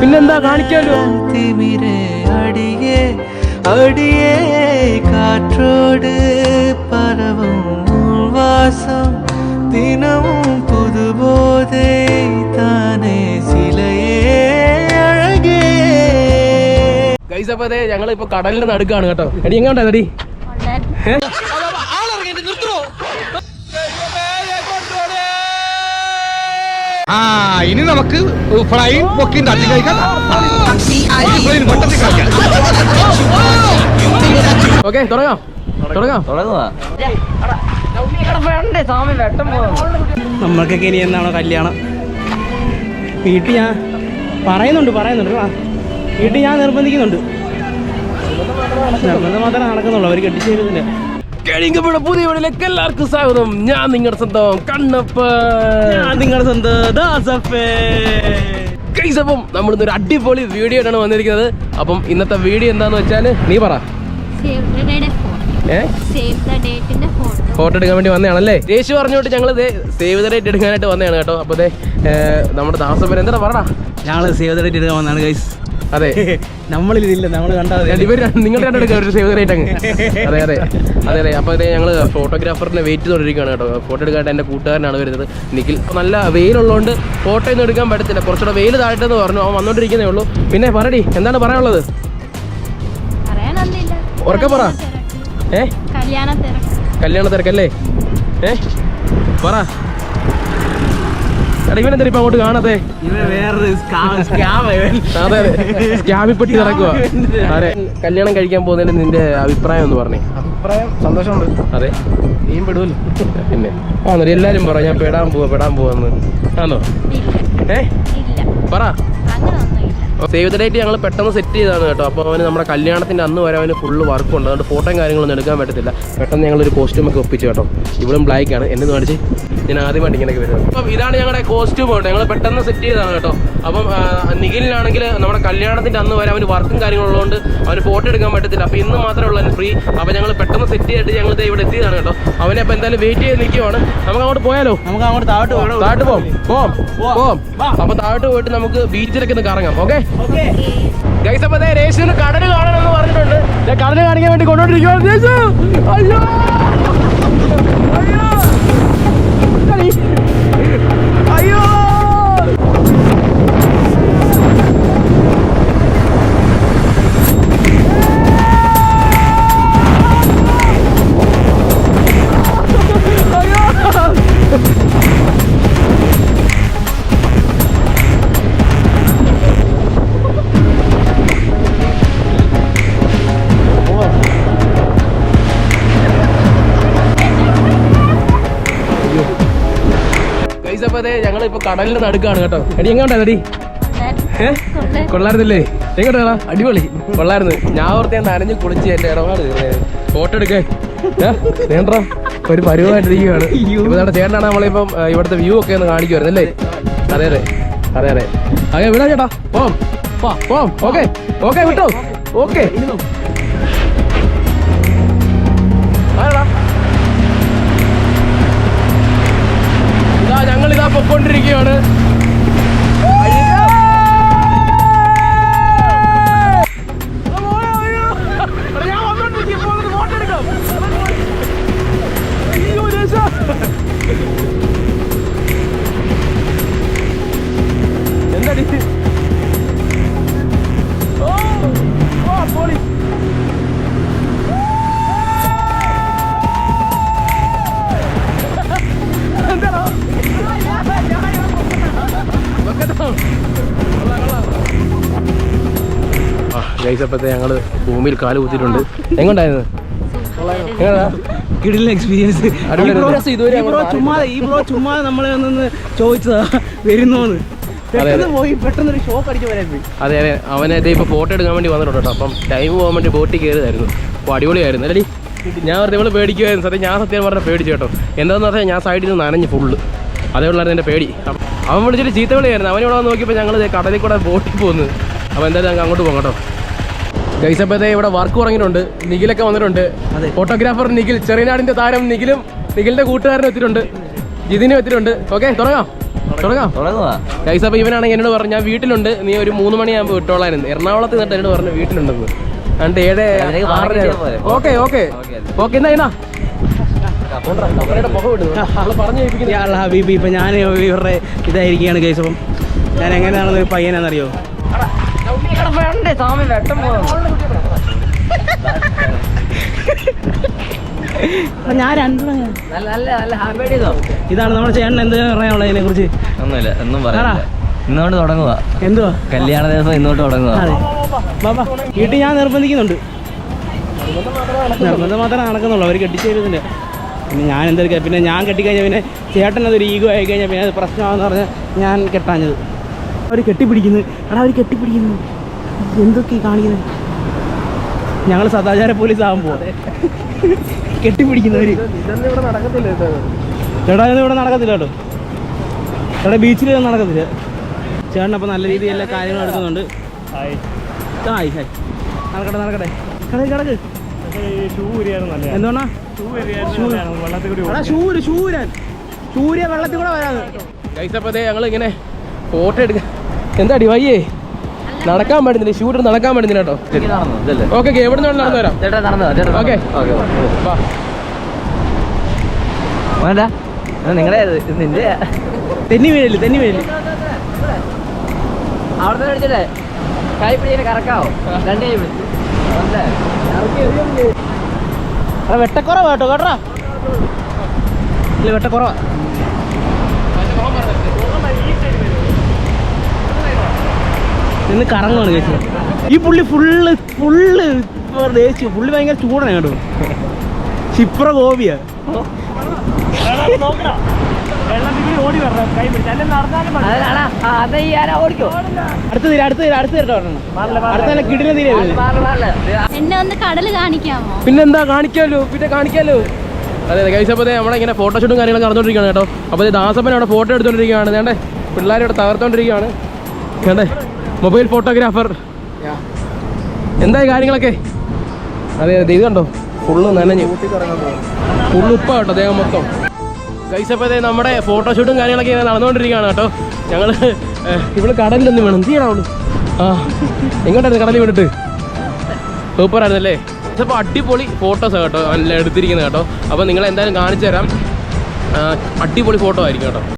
പിന്നെന്താ കാണിക്കാലോ. அடியே காற்றோடு பரவும் வாசம் தினமும் புது போதை தானே சிலையே அழகே. ഗൈസ് അപ്പൊ അതെ ഞങ്ങളിപ്പോ കടലിന്റെ നടുക്കാണ് കേട്ടോ. എടി എങ്ങോട്ടാ? ഇനി നമുക്ക് ഫ്ലൈൻ പൊക്കിന്റെ അതി കഴിക്കാം. ഓക്കെ തുടങ്ങാം. നമ്മൾക്കൊക്കെ ഇനി എന്നാണോ കല്യാണം? വീട്ടിൽ ഞാൻ പറയുന്നുണ്ട് വീട്ടിൽ ഞാൻ നിർബന്ധിക്കുന്നുണ്ട്. നിർബന്ധം മാത്രമേ നടക്കുന്നുള്ളൂ, അവർ കെട്ടിച്ചു തരുന്നില്ല. പുതിയ വീട്ടിലേക്ക് എല്ലാവർക്കും സ്വാഗതം. ഞാൻ നിങ്ങളുടെ സ്വന്തം കണ്ണപ്പൻ, നിങ്ങളുടെ സ്വന്തം ദാസപ്പേ. ഗൈസ് അപ്പം നമ്മളിന്നൊരു അടിപൊളി വീഡിയോ ആണ് വന്നിരിക്കുന്നത്. അപ്പം ഇന്നത്തെ വീഡിയോ എന്താന്ന് വെച്ചാൽ നീ പറ. ഫോട്ടോ എടുക്കാൻ വേണ്ടി വന്നതാണല്ലേ? രേഷു പറഞ്ഞോട്ട് ഞങ്ങൾ സേവ് ദ ഡേറ്റ് എടുക്കാനായിട്ട് വന്നതാണ് കേട്ടോ. അപ്പോൾ നമ്മുടെ ദാസപ്പൻ എന്താ പറടാ? ഞങ്ങൾ സേവ് ദ ഡേറ്റ് എടുക്കാൻ വന്നതാണ് ഗൈസ്. അതെ, നമ്മളിതില്ല, നമ്മൾ കണ്ടാൽ നിങ്ങൾ രണ്ടെടുക്കുക ഒരു സേവ് ദ ഡേറ്റ് അങ്ങ്. അതെ. അപ്പോൾ ഞങ്ങൾ ഫോട്ടോഗ്രാഫറിനെ വെയിറ്റ് ചെയ്തുകൊണ്ടിരിക്കുകയാണ് കേട്ടോ. ഫോട്ടോ എടുക്കാനായിട്ട് എൻ്റെ കൂട്ടുകാരനാണ് വരുന്നത്, നിഖിൽ. നല്ല വെയിലുള്ളതുകൊണ്ട് ഫോട്ടോ ഒന്നും എടുക്കാൻ പറ്റത്തില്ല, കുറച്ചുകൂടെ വെയിൽ താഴ്ത്തെന്ന് പറഞ്ഞു. അവൻ വന്നോണ്ടിരിക്കുന്നേ ഉള്ളൂ. പിന്നെ പറടി, എന്താണ് പറയാനുള്ളത്? ഉറക്കെ പറ. കല്യാണ തിരക്കല്ലേ? പറ. ഇവനെന്താ ഇപ്പൊ അങ്ങോട്ട് കാണാതെ? സ്കാമിപ്പെട്ടി നടക്കുക. അതെ, കല്യാണം കഴിക്കാൻ പോകുന്നതിന് നിന്റെ അഭിപ്രായം ഒന്ന് പറഞ്ഞേ. അഭിപ്രായം സന്തോഷമുണ്ട്. അതെ, നീയും പെടുമല്ലോ. പിന്നെ ആണോ? എല്ലാരും പറ ഞാൻ പെടാൻ പോവാന്ന്. ആണോ? പറ. സേവ് ദ ഡേറ്റ് ഞങ്ങൾ പെട്ടെന്ന് സെറ്റ് ചെയ്താണ് കേട്ടോ. അപ്പോൾ അവന് നമ്മുടെ കല്യാണത്തിൻ്റെ അന്ന് വരെ അവന് ഫുള്ള് വർക്കുണ്ട്, അതുകൊണ്ട് ഫോട്ടോയും കാര്യങ്ങളൊന്നും എടുക്കാൻ പറ്റത്തില്ല. പെട്ടെന്ന് ഞങ്ങളൊരു കോസ്റ്റ്യൂമൊക്കെ ഒപ്പിച്ചു കേട്ടോ. ഇവിടും ബ്ലാക്ക് ആണ്, എന്നെ കാണിച്ച് ഞാൻ ആദ്യമായിട്ട് ഇങ്ങനെയൊക്കെ വരുന്നത്. അപ്പം ഇതാണ് ഞങ്ങളുടെ കോസ്റ്റ്യൂം കേട്ടോ, ഞങ്ങൾ പെട്ടെന്ന് സെറ്റ് ചെയ്താണ് കേട്ടോ. അപ്പം നിഖിലിനാണെങ്കിൽ നമ്മുടെ കല്യാണത്തിൻ്റെ അന്ന് വരെ അവന് വർക്കും കാര്യങ്ങളുള്ളതുകൊണ്ട് അവന് ഫോട്ടോ എടുക്കാൻ പറ്റത്തില്ല. അപ്പോൾ ഇന്ന് മാത്രമേ ഉള്ളൂ അവന് ഫ്രീ. അപ്പോൾ ഞങ്ങൾ പെട്ടെന്ന് സെറ്റ് ചെയ്തിട്ട് ഞങ്ങൾ ഇവിടെ എത്തിയതാണ് കേട്ടോ. അവനെ അപ്പോൾ എന്തായാലും വെയിറ്റ് ചെയ്ത് നിൽക്കുവാണ്. നമുക്ക് അങ്ങോട്ട് പോയാലോ? നമുക്ക് അങ്ങോട്ട് താഴോട്ട് പോവാം. അപ്പോൾ താഴോട്ട് പോയിട്ട് നമുക്ക് ബീച്ചിലൊക്കെ ഒന്ന് കറങ്ങാം. Okay guys. അപ്പൊ രേഷുവിന് കടല് കാണണമെന്ന് പറഞ്ഞിട്ടുണ്ട്. കടല് കാണിക്കാൻ വേണ്ടി കൊണ്ടോണ്ടിരിക്കുവാണ് രേഷു. അയ്യോ അയ്യോ ഞങ്ങളിപ്പോ കടലിന്റെ നടുക്കാണ് കേട്ടോ. എടി എങ്ങോട്ടാ? കൊള്ളായിരുന്നില്ലേ? എങ്ങോട്ടാ? അടിപൊളി കൊള്ളായിരുന്നു. ഞാൻ ഓർത്ത് ഞാൻ നനഞ്ഞ് കുളിച്ച് എന്റെ ഇടപാട് ഫോട്ടോ എടുക്കേ ചേട്ടാ ഒരു പരിവായിട്ടിരിക്കുകയാണ്. ഇപ്പൊ ചേട്ടനാണ് നമ്മളിപ്പം ഇവിടുത്തെ വ്യൂ ഒക്കെ ഒന്ന് കാണിക്കുമായിരുന്നു അല്ലേ? അതെ. അതെ വിടാ ചേട്ടാ. പോം. ഓക്കെ വിട്ടോ. ഓക്കെ ഞങ്ങളിതാ പൊക്കോണ്ടിരിക്കുകയാണ്. എന്താ പോളി എന്താണോ? ഗൈസപ്പത്തെ ഞങ്ങള് ഭൂമിയിൽ കാല് കുത്തിയിട്ടുണ്ട്. എങ്ങോട്ടായിരുന്നു? കിടിലൻ എക്സ്പീരിയൻസ്. ചുമ്മാ നമ്മളെ ഒന്ന് ചോദിച്ചതാ വരുന്നോന്ന്. പെട്ടെന്നൊരു ഷോക്ക് അടിച്ച് വരാൻ പോയി. അതെ അവനെ ഇപ്പൊ ഫോട്ടോ എടുക്കാൻ വേണ്ടി വന്നിട്ടുണ്ട് കേട്ടോ. അപ്പം ടൈം പോകാൻ വേണ്ടി ബോട്ടിൽ കയറിയതായിരുന്നു. അപ്പോൾ അടിപൊളിയായിരുന്നു അല്ലേ? ഞാൻ പറഞ്ഞ ഇവള് പേടിക്കുമായിരുന്നു. സത്യം ഞാൻ സത്യം പറഞ്ഞാൽ പേടിച്ചു കേട്ടോ. എന്താണെന്ന് പറഞ്ഞാൽ ഞാൻ സൈഡിൽ നിന്ന് നനഞ്ഞ് ഫുള്ള്. അതേ ഉള്ളായിരുന്നു എൻ്റെ പേടി. അവൻ വിളിച്ചിട്ട് ചീത്ത വിളിയായിരുന്നു. അവനിവിടെ വന്ന് നോക്കിയപ്പോൾ ഞങ്ങൾ കടലിൽ കൂടെ ബോട്ടിൽ പോകുന്നു. അപ്പോൾ എന്തായാലും ഞങ്ങൾക്ക് അങ്ങോട്ട് പോകാം കേട്ടോ. ഗൈസപ്പത്തെ ഇവിടെ വർക്ക് തുടങ്ങിയിട്ടുണ്ട്. നിഖിലൊക്കെ വന്നിട്ടുണ്ട്. ഫോട്ടോഗ്രാഫർ നിഖിൽ, ചെറിയനാടിൻ്റെ താരം നിഖിലും നിഖിലിൻ്റെ കൂട്ടുകാരനും എത്തിയിട്ടുണ്ട്, ജിതിനും എത്തിയിട്ടുണ്ട്. ഓക്കെ തുടങ്ങാം. തുടങ്ങാം. ഗൈസ് അപ്പോൾ ഇവനാണെങ്കിൽ എന്നോട് പറഞ്ഞു ഞാൻ വീട്ടിലുണ്ട്, നീ ഒരു 3 മണിയാകുമ്പോൾ വിട്ടോളായിരുന്നു. എറണാകുളത്ത് നിന്നിട്ട് എന്നോട് പറഞ്ഞു വീട്ടിലുണ്ടെന്ന്. അതുകൊണ്ട് 7:06. ഓക്കെ ഓക്കെ ഓക്കെ എന്നാ ഹബീബി. ഇപ്പം ഞാൻ ഇവരുടെ ഇതായിരിക്കുകയാണ് കേസ്. അപ്പം ഞാൻ എങ്ങനെയാണെന്ന് പയ്യനാണെന്നറിയോ? ഞാൻ ഇതാണ് നമ്മുടെ ചേട്ടൻ എന്ത് പറയാനുള്ളത് ഇതിനെ കുറിച്ച്? ഒന്നുമില്ല, ഒന്നും പറയാ. ഇന്നോട്ട് തുടങ്ങുക. എന്തുവാ കല്യാണ ദിവസം ഇന്നോട്ട് തുടങ്ങുക. ബാബാ വീട്ടിൽ ഞാൻ നിർബന്ധിക്കുന്നുണ്ട്. നിർബന്ധം മാത്രമേ നടക്കുന്നുള്ളൂ. അവർ കെട്ടിച്ചു തരുന്നില്ല. പിന്നെ ഞാൻ എന്തൊക്കെ, പിന്നെ ഞാൻ കെട്ടിക്കഴിഞ്ഞാൽ പിന്നെ ചേട്ടൻ അതൊരു ഈഗോ ആയി കഴിഞ്ഞാൽ പിന്നെ അത് പ്രശ്നമാണെന്ന് പറഞ്ഞാൽ ഞാൻ കെട്ടാഞ്ഞത്. അവർ കെട്ടിപ്പിടിക്കുന്നു. എടാ അവർ കെട്ടിപ്പിടിക്കുന്നു. എന്തൊക്കെ കാണിക്കുന്നത്? ഞങ്ങൾ സദാചാര പോലീസ് ആകുമ്പോൾ കെട്ടിപ്പിടിക്കുന്നവർ. ചേട്ടാ ഇതൊന്നും ഇവിടെ നടക്കത്തില്ല കേട്ടോ. ചേട്ടാ ബീച്ചിൽ നടക്കത്തില്ല. ചേട്ടൻ അപ്പോൾ നല്ല രീതിയിൽ എല്ലാ കാര്യങ്ങളും എടുക്കുന്നുണ്ട്. ഹായ് ഹായ് നടക്കട്ടെ നടക്കട്ടെ. കിടക്ക് എന്തുകൊണ്ടാ സൂര്യ വെള്ളത്തിൽ കൂടെ വരാന്ന്. ഗൈസ് അപ്പോൾ ഞങ്ങൾ ഇങ്ങനെ ഫോട്ടോ എടുക്കാം. എന്താടി വയ്യേ നടക്കാൻ പറ്റുന്നില്ല, ഷൂട്ട് നടക്കാൻ പറ്റുന്നില്ല കേട്ടോ. ഓക്കെ എവിടെ നിന്ന് നടന്നു വരാം. ഓക്കെ വേണ്ട നിങ്ങളുടെ നിന്റെ തെന്നി വീഴല് അവിടെ അടിച്ചല്ലേ കൈ പിടിച്ചിട്ട് കറക്കാവോ? രണ്ടേ വെട്ടക്കുറവാ കേട്ടോ കേട്ടോ. ഇല്ല വെട്ടക്കുറവാ. ഇന്ന് കറങ്ങുവാണ് കേട്ടോ. ഈ പുള്ളി ഫുള്ള് ദേശീയ പുള്ളി ഭയങ്കര ചൂടാണ് കേട്ടോ. ക്ഷിപ്ര ഗോപിയാ. എന്നെ ഒന്ന് കടല് കാണിക്കാമോ? പിന്നെന്താ കാണിക്കാമല്ലോ, പിന്നെ കാണിക്കാമല്ലോ. അതെ ഗൈസ് അപ്പോൾ നമ്മളിങ്ങനെ ഫോട്ടോഷൂട്ടും കാര്യങ്ങളൊക്കെ നടന്നുകൊണ്ടിരിക്കുകയാണ് കേട്ടോ. അപ്പോൾ ദാസപ്പൻ അവിടെ ഫോട്ടോ എടുത്തുകൊണ്ടിരിക്കുകയാണ്. വേണ്ടേ പിള്ളേരിവിടെ തകർത്തുകൊണ്ടിരിക്കുകയാണ്. വേണ്ടേ മൊബൈൽ ഫോട്ടോഗ്രാഫർ. എന്തായി കാര്യങ്ങളൊക്കെ? അതെ അതെ ഇത് കണ്ടോ ഫുള്ള് നനഞ്ഞു, ഫുള്ള് ഉപ്പ കേട്ടോ അദ്ദേഹം മൊത്തം. ഗൈസ് അപ്പോൾ നമ്മുടെ ഫോട്ടോഷൂട്ടും കാര്യങ്ങളൊക്കെ ഇങ്ങനെ നടന്നുകൊണ്ടിരിക്കുകയാണ് കേട്ടോ. ഞങ്ങൾ ഇവിടെ കടലിലൊന്നും വേണം. എന്ത് ചെയ്യണം അവള്? ആ എങ്ങോട്ടായിരുന്നു കടലിൽ വിട്ടിട്ട്? സൂപ്പറായിരുന്നല്ലേ. അപ്പോൾ അടിപൊളി ഫോട്ടോസ് കേട്ടോ നല്ല എടുത്തിരിക്കുന്നത് കേട്ടോ. അപ്പോൾ നിങ്ങൾ എന്തായാലും കാണിച്ചു തരാം. അടിപൊളി ഫോട്ടോ ആയിരിക്കും കേട്ടോ.